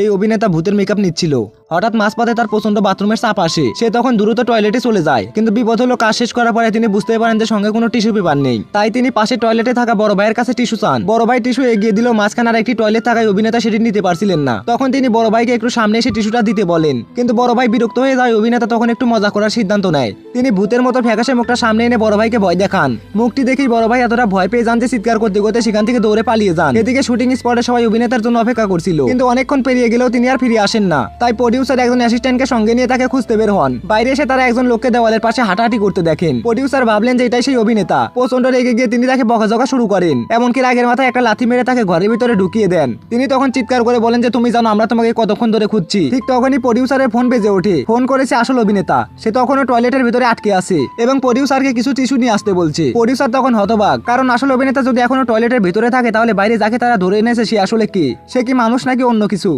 এই অভিনেতা ভূতের মেকআপ নিচ্ছিল। হঠাৎ মাঝপথে তার প্রচন্ড বাথরুমের চাপ আসে। সে তখন দ্রুত টয়লেটে চলে যায়, কিন্তু বিপদ হলো কাজ শেষ করার পরে তিনি বুঝতে পারেন যে সঙ্গে কোনো টিস্যু পেপার নেই। তাই তিনি পাশে টয়লেটে থাকা বড় ভাইয়ের কাছে টিস্যু চান। বড় ভাই টিস্যু এগিয়ে দিল, মাঝখানে আর একটি টয়লেট থাকায় অভিনেতা সেটি নিতে পারছিলেন না। তখন তিনি বড় ভাইকে একটু সামনে এসে টিস্যুটা দিতে বলেন, কিন্তু বড় ভাই বিরক্ত হয়ে যায়। অভিনেতা তখন একটু মজা করার সিদ্ধান্ত নেয়। তিনি ভূতের মতো ফ্যাকাশে মুখটা সামনে এনে বড় ভাইকে ভয় দেখান। মুখটি দেখেই বড় ভাই এতটা ভয় পেয়ে যান যে চিৎকার করতে করতে সেখান থেকে দৌড়ে পালিয়ে যান। এদিকে শুটিং স্পটে সবাই অভিনেতার জন্য অপেক্ষা করছিল, কিন্তু অনেকক্ষণ পেরিয়ে গেলেও তিনি আর ফিরে আসেন না। তাই প্রডিউসার একজন অ্যাসিস্ট্যান্টকে সঙ্গে নিয়ে তাকে খুঁজতে বের হন। বাইরে এসে তারা একজন লোককে দেওয়ালের পাশে হাঁটাহাঁটি করতে দেখেন। প্রডিউসার ভাবলেন যে এটাই সেই অভিনেতা। প্রচন্ড রেগে গিয়ে তিনি তাকে বকাঝকা শুরু করেন। এমনকি রাগের মাথায় একটা লাথি মেরে তাকে ঘরের ভিতরে ঢুকিয়ে দেন। তিনি তখন চিৎকার করে বলেন যে তুমি জানো আমরা তোমাকে কতক্ষণ ধরে খুঁজছি। ঠিক তখনই প্রডিউসারের ফোন বেজে ওঠে। ফোন করেছে আসল অভিনেতা। সে তখনও টয়লেটের ভিতরে আটকে আছে এবং প্রডিউসারকে কিছু টিস্যু নিয়ে আসতে বলছে। প্রডিউসার তখন হতবাক, কারণ আসল অভিনেতা যদি এখনো টয়লেটের ভিতরে থাকে তাহলে বাইরে যাকে তারা ধরে এনেছে সে আসলে কে? সে কি মানুষ নাকি অন্য কিছু?